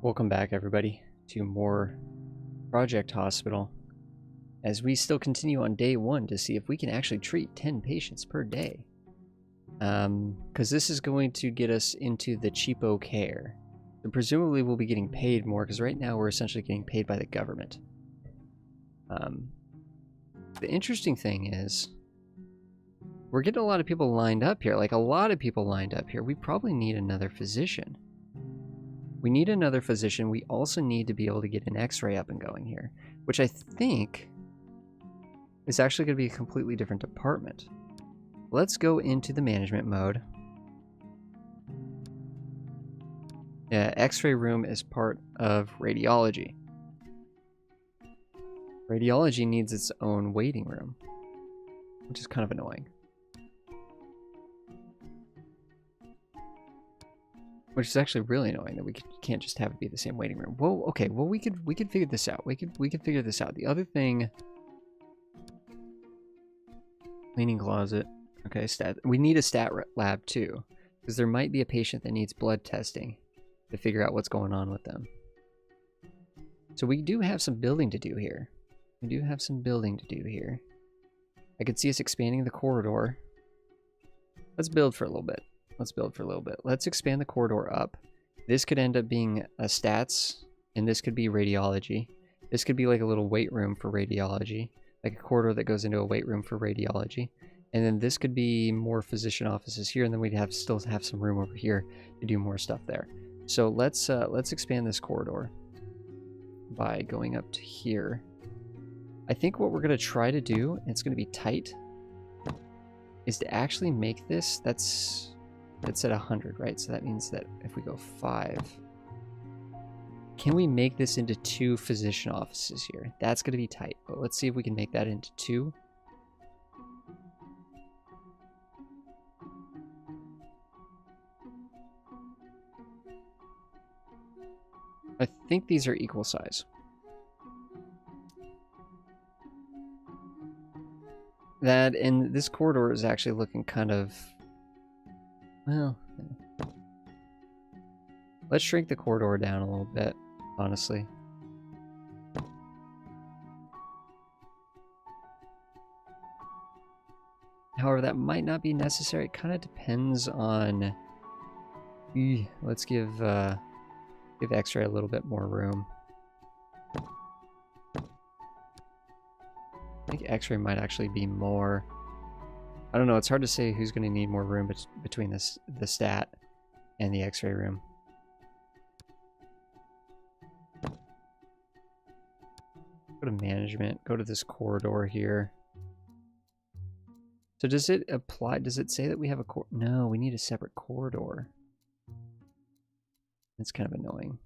Welcome back, everybody, to more Project Hospital, as we still continue on day 1 to see if we can actually treat 10 patients per day. Because this is going to get us into the cheapo care. And presumably we'll be getting paid more, because right now we're essentially getting paid by the government. The interesting thing is, we're getting a lot of people lined up here. Like, a lot of people lined up here. We probably need another physician. We need another physician. We also need to be able to get an x-ray up and going here, which I think is actually going to be a completely different department. Let's go into the management mode. Yeah, x-ray room is part of radiology. Radiology needs its own waiting room, which is kind of annoying. Which is actually really annoying that we can't just have it be the same waiting room. Well, okay, well we could figure this out. We could figure this out. The other thing, cleaning closet. Okay, stat. We need a stat lab too, because there might be a patient that needs blood testing to figure out what's going on with them. So we do have some building to do here. We do have some building to do here. I could see us expanding the corridor. Let's build for a little bit. Let's expand the corridor up. This could end up being a stats, and this could be radiology. This could be like a little weight room for radiology, like a corridor that goes into a weight room for radiology. And then this could be more physician offices here, and then we'd still have some room over here to do more stuff there. So let's expand this corridor by going up to here. I think what we're gonna try to do, and it's gonna be tight, is to actually make this. It's at 100, right? So that means that if we go 5, can we make this into 2 physician offices here? That's going to be tight, but let's see if we can make that into 2. I think these are equal size. That, and this corridor is actually looking kind of... Well, let's shrink the corridor down a little bit, honestly. However, that might not be necessary. It kind of depends on... Let's give X-ray a little bit more room. I think X-ray might actually be more... I don't know, it's hard to say who's going to need more room between the stat and the x-ray room. Go to management, go to this corridor here. So does it apply, does it say that we have a no, we need a separate corridor. It's kind of annoying.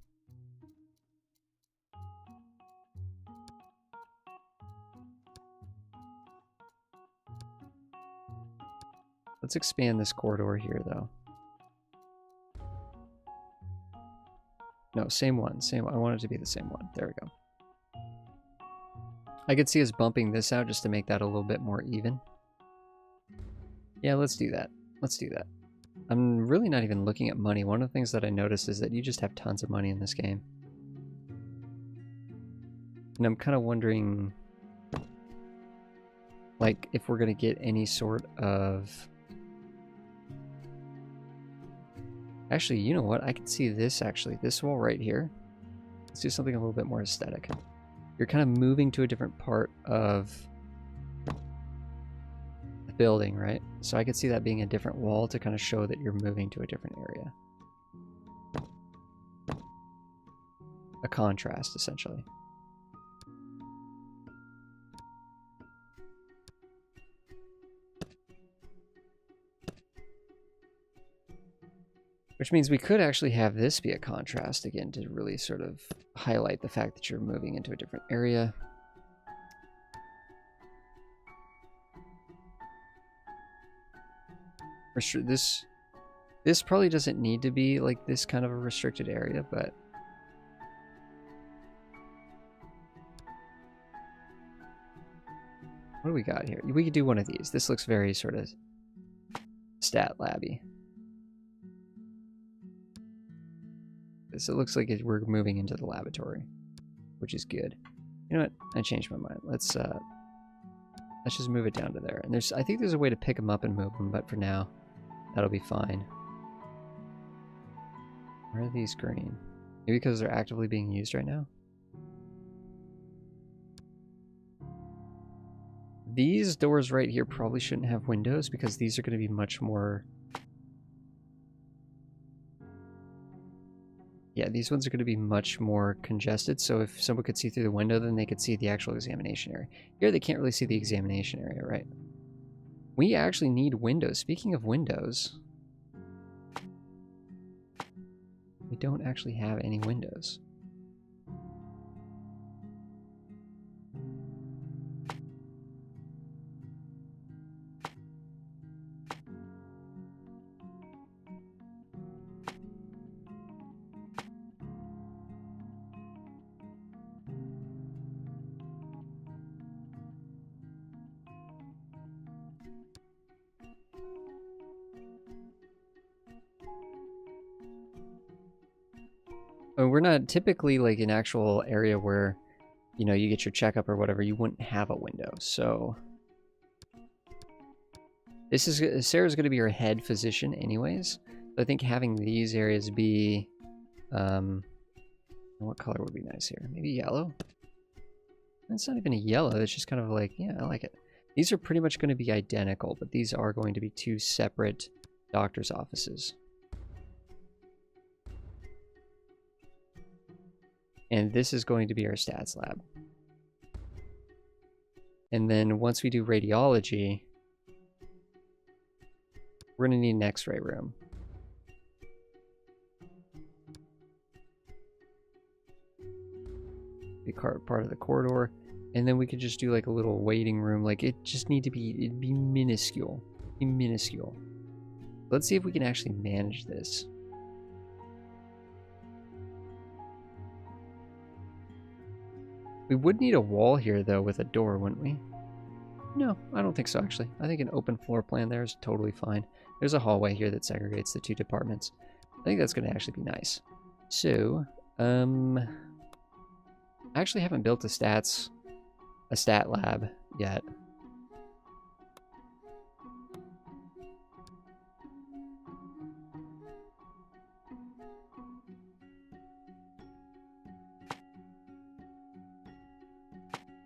Let's expand this corridor here, though. No, same one. I want it to be the same one. There we go. I could see us bumping this out just to make that a little bit more even. Yeah, let's do that. Let's do that. I'm really not even looking at money. One of the things that I noticed is that you just have tons of money in this game. And I'm kind of wondering, like, if we're going to get any sort of... Actually, you know what? I can see this, actually. This wall right here. Let's do something a little bit more aesthetic. You're kind of moving to a different part of the building, right? So I could see that being a different wall to kind of show that you're moving to a different area. A contrast, essentially. Which means we could actually have this be a contrast again to really sort of highlight the fact that you're moving into a different area. This probably doesn't need to be like this kind of a restricted area, but what do we got here? We could do one of these. This looks very sort of stat labby. this. It looks like we're moving into the laboratory, which is good. You know what? I changed my mind. Let's just move it down to there. And I think there's a way to pick them up and move them, but for now, that'll be fine. Why are these green? Maybe because they're actively being used right now? These doors right here probably shouldn't have windows because these are going to be much more... Yeah, these ones are going to be much more congested, so if someone could see through the window, then they could see the actual examination area. Here, they can't really see the examination area, right? We actually need windows. Speaking of windows, we don't actually have any windows. We're not typically like an actual area where, you know, you get your checkup or whatever, you wouldn't have a window. So this is Sarah's going to be our head physician anyways. So I think having these areas be what color would be nice here? Maybe yellow? It's not even a yellow, it's just kind of like, yeah, I like it. These are pretty much going to be identical, but these are going to be two separate doctor's offices. And this is going to be our stats lab. And then once we do radiology, we're going to need an x-ray room. Be part of the corridor. And then we could just do like a little waiting room. Like it just need to be, it'd be minuscule. Be minuscule. Let's see if we can actually manage this. We would need a wall here, though, with a door, wouldn't we? No, I don't think so, actually. I think an open floor plan there is totally fine. There's a hallway here that segregates the two departments. I think that's going to actually be nice. So, I actually haven't built a stat lab yet.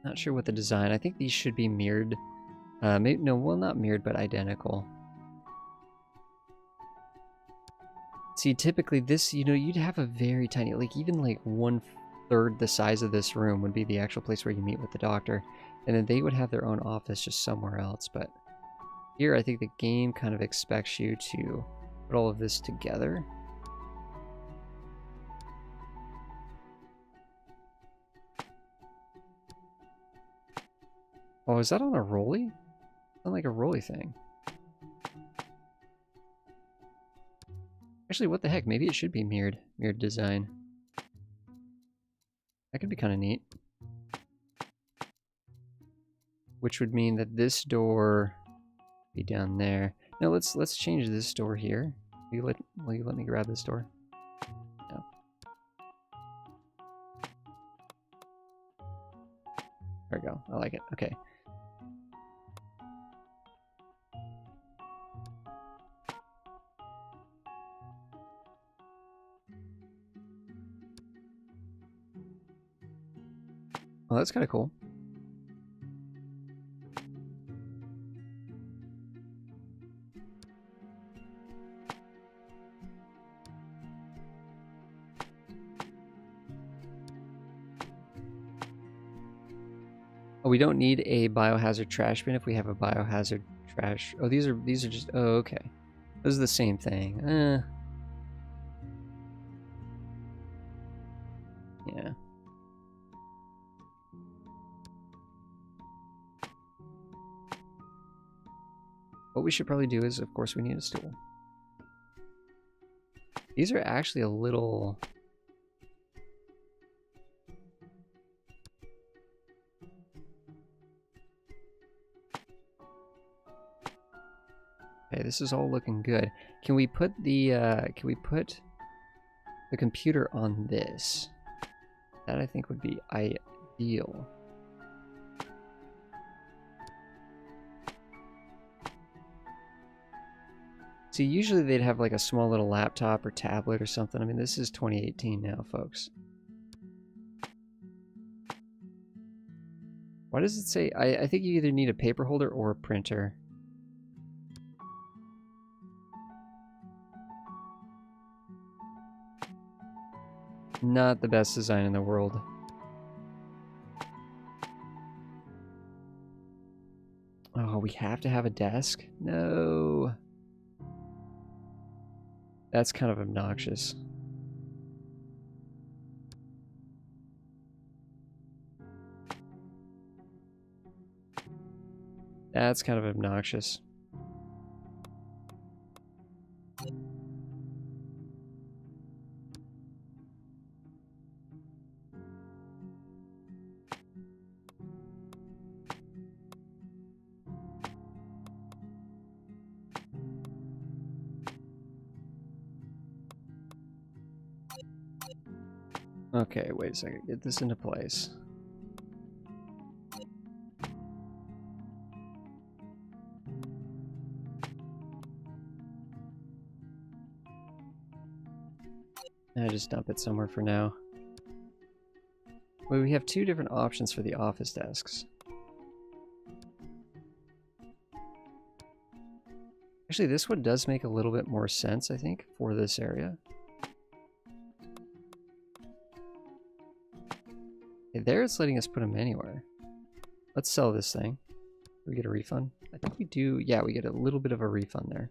Not sure what the design. I think these should be mirrored. Maybe, no, well, not mirrored, but identical. See, typically this, you know, you'd have a very tiny, like even like 1/3 the size of this room would be the actual place where you meet with the doctor. And then they would have their own office just somewhere else. But here, I think the game kind of expects you to put all of this together. Oh, is that on a rolly? Not like a rolly thing. Actually, what the heck? Maybe it should be mirrored design. That could be kind of neat. Which would mean that this door be down there. No, let's change this door here. Will you let me grab this door? No. There we go. I like it. Okay. Well, that's kind of cool. Oh, we don't need a biohazard trash bin if we have a biohazard trash. Oh, these are just. Oh, okay. Those are the same thing. Yeah. What we should probably do is, of course, we need a stool. These are actually a little... Okay, this is all looking good. Can we put the, the computer on this. That I think would be ideal. See, usually they'd have like a small little laptop or tablet or something. I mean, this is 2018 now, folks. Why does it say... I think you either need a paper holder or a printer. Not the best design in the world. Oh, we have to have a desk? No. That's kind of obnoxious. That's kind of obnoxious. Okay, wait a second. Get this into place. I just dump it somewhere for now. Wait, we have two different options for the office desks. Actually, this one does make a little bit more sense, I think, for this area. Okay, there it's letting us put them anywhere. Let's sell this thing. Do we get a refund? I think we do. Yeah, we get a little bit of a refund there.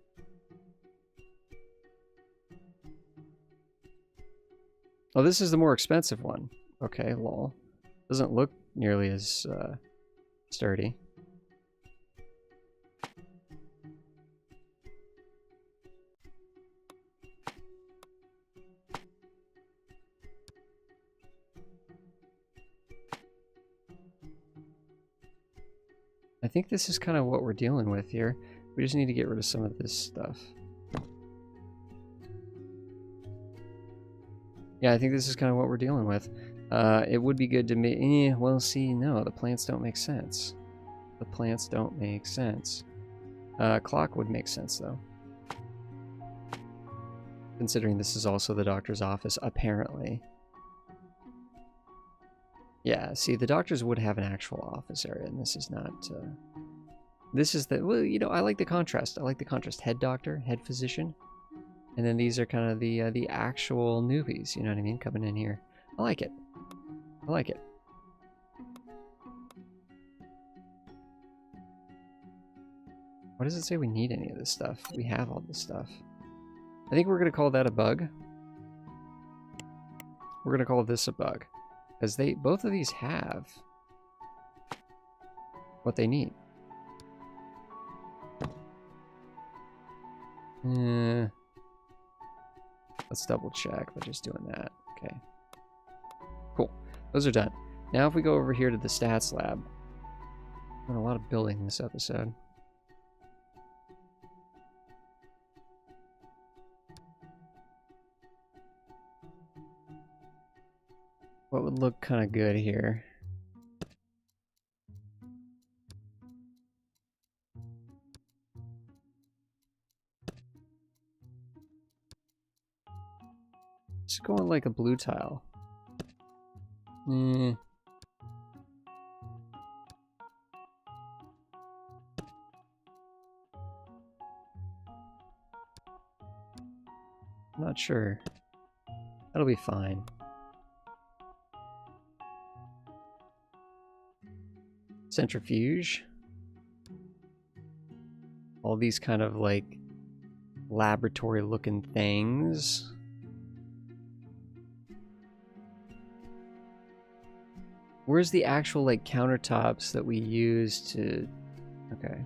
Oh, this is the more expensive one. Okay, lol. Doesn't look nearly as sturdy. I think this is kind of what we're dealing with here. We just need to get rid of some of this stuff. Yeah, I think this is kind of what we're dealing with. It would be good to make... well, see, no, the plants don't make sense. The plants don't make sense. Clock would make sense, though. Considering this is also the doctor's office, apparently. Yeah, see, the doctors would have an actual office area, and this is not... this is the... well, you know, I like the contrast. I like the contrast. Head doctor, head physician. And then these are kind of the actual newbies, you know what I mean? Coming in here. I like it. I like it. Why does it say we need any of this stuff? We have all this stuff. I think we're going to call that a bug. We're going to call this a bug. Because both of these have what they need. Let's double check by just doing that. Okay. Cool. Those are done. Now if we go over here to the stats lab. I'm doing a lot of building this episode. What would look kind of good here? Just going like a blue tile. Not sure. That'll be fine. Centrifuge. All these kind of like laboratory looking things. Where's the actual like countertops that we use to... okay.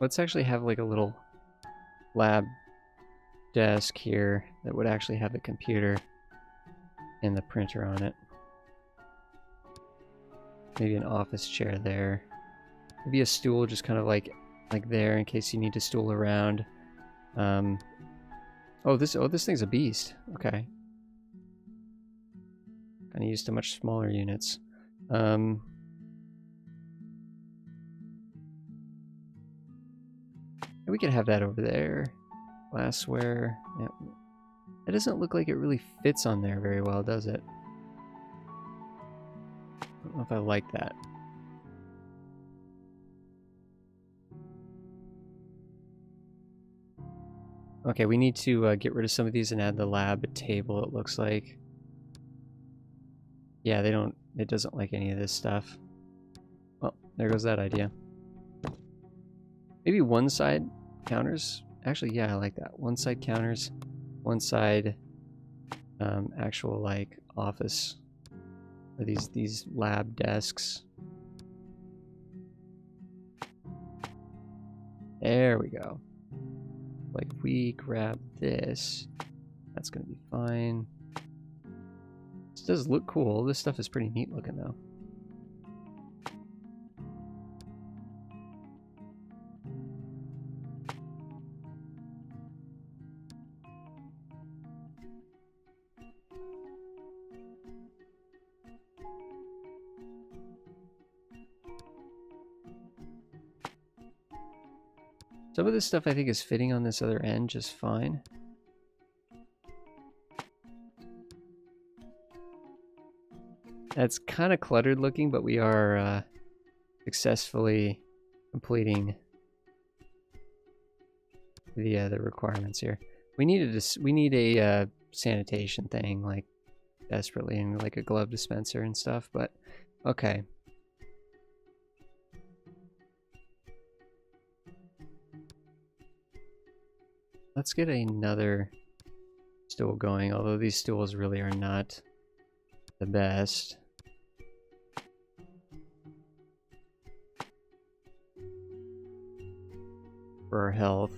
Let's actually have like a little lab desk here that would actually have the computer and the printer on it. Maybe an office chair there. Maybe a stool just kind of like there in case you need to stool around. Oh, this thing's a beast. Okay. Kind of used to much smaller units. We could have that over there. Glassware. Yeah. It doesn't look like it really fits on there very well, does it? I don't know if I like that. Okay, we need to get rid of some of these and add the lab table, it looks like. Yeah, it doesn't like any of this stuff. Well, there goes that idea. Maybe one side counters? Actually, yeah, I like that. One side counters, one side actual like office, or these lab desks. There we go. Like if we grab this, that's gonna be fine. This does look cool. This stuff is pretty neat looking though. Some of this stuff I think is fitting on this other end just fine. That's kind of cluttered looking, but we are successfully completing the requirements here. We need a sanitation thing like desperately, and like a glove dispenser and stuff. But okay. Let's get another stool going, although these stools really are not the best. For our health.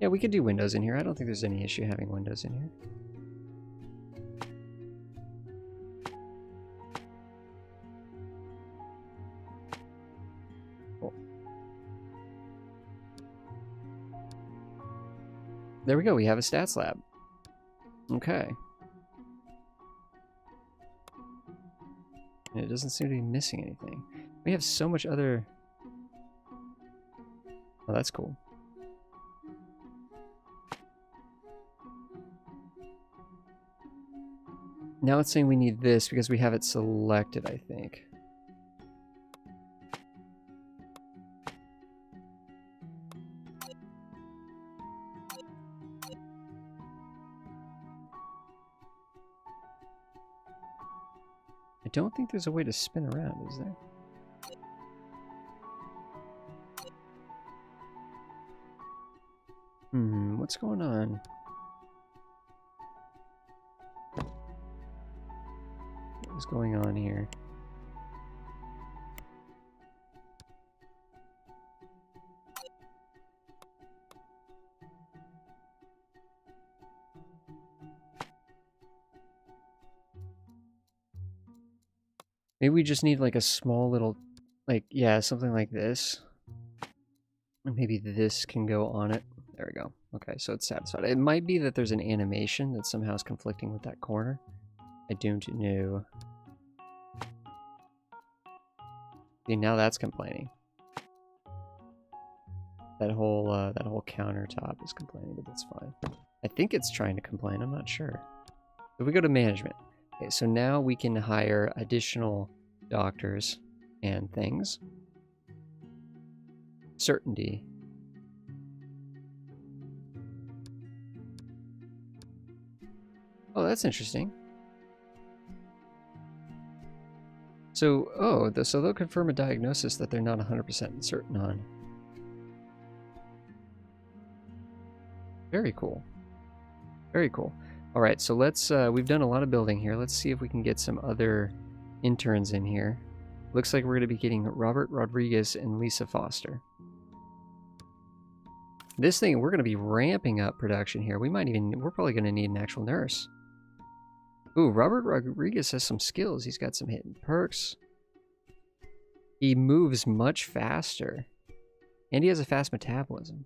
Yeah, we could do windows in here. I don't think there's any issue having windows in here. There we go, we have a stats lab. Okay. And it doesn't seem to be missing anything. We have so much other... Oh, that's cool. Now it's saying we need this because we have it selected, I think. I don't think there's a way to spin around, is there? What's going on? What is going on here? Maybe we just need like a small little, like, yeah, something like this. And maybe this can go on it. There we go. Okay, so it's satisfied. It might be that there's an animation that somehow is conflicting with that corner. I don't know. See, now that's complaining. That whole countertop is complaining, but that's fine. I think it's trying to complain. I'm not sure. If we go to management. Okay, so now we can hire additional doctors and things. Certainty. Oh, that's interesting. So, so they'll confirm a diagnosis that they're not 100% certain on. Very cool. Very cool. All right, so let's, we've done a lot of building here. Let's see if we can get some other interns in here. Looks like we're going to be getting Robert Rodriguez and Lisa Foster. This thing, we're going to be ramping up production here. We're probably going to need an actual nurse. Ooh, Robert Rodriguez has some skills. He's got some hidden perks. He moves much faster. And he has a fast metabolism.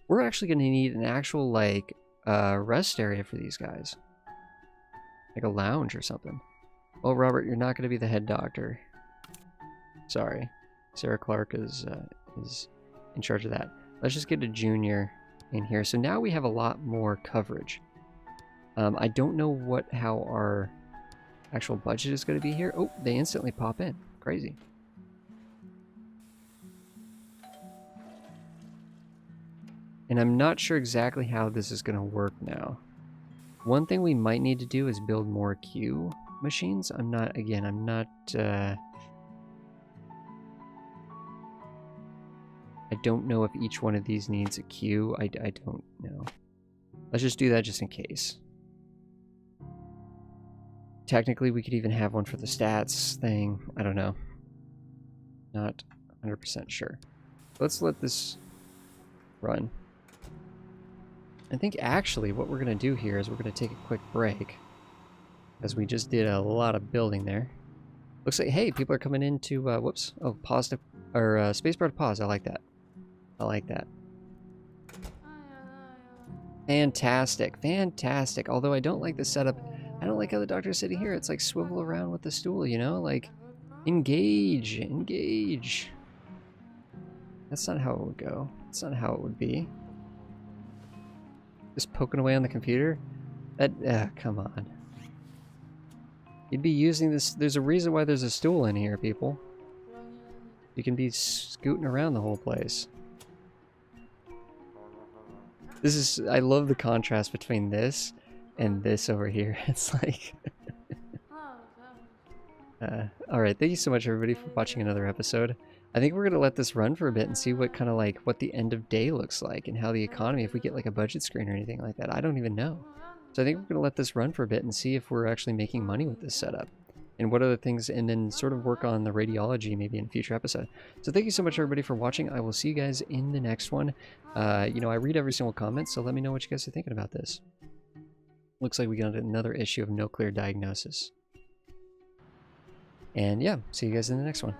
We're actually going to need an actual, like, rest area for these guys. Like a lounge or something. Well, Robert, you're not going to be the head doctor. Sorry. Sarah Clark is in charge of that. Let's just get a junior in here. So now we have a lot more coverage. I don't know how our actual budget is going to be here. Oh, they instantly pop in. Crazy. And I'm not sure exactly how this is going to work now. One thing we might need to do is build more Q machines. I'm not I don't know if each one of these needs a queue. I don't know. Let's just do that just in case. Technically, we could even have one for the stats thing. I don't know. Not 100% sure. Let's let this run. I think actually what we're going to do here is we're going to take a quick break. Because we just did a lot of building there. Looks like, hey, people are coming into, whoops. Oh, pause to, or spacebar to pause. I like that. I like that. Fantastic. Fantastic. Although I don't like the setup. I don't like how the doctor's sitting here. It's like swivel around with the stool, you know? Like, engage. Engage. That's not how it would go. That's not how it would be. Just poking away on the computer? That, come on. You'd be using this. There's a reason why there's a stool in here, people. You can be scooting around the whole place. This is, I love the contrast between this and this over here. It's like... Alright, thank you so much everybody for watching another episode. I think we're going to let this run for a bit and see what kind of like, what the end of day looks like and how the economy, if we get like a budget screen or anything like that. I don't even know. So I think we're going to let this run for a bit and see if we're actually making money with this setup. And what other things, and then sort of work on the radiology maybe in a future episode. So thank you so much everybody for watching. I will see you guys in the next one. You know, I read every single comment, so let me know what you guys are thinking about this. Looks like we got another issue of No Clear Diagnosis. And yeah, see you guys in the next one.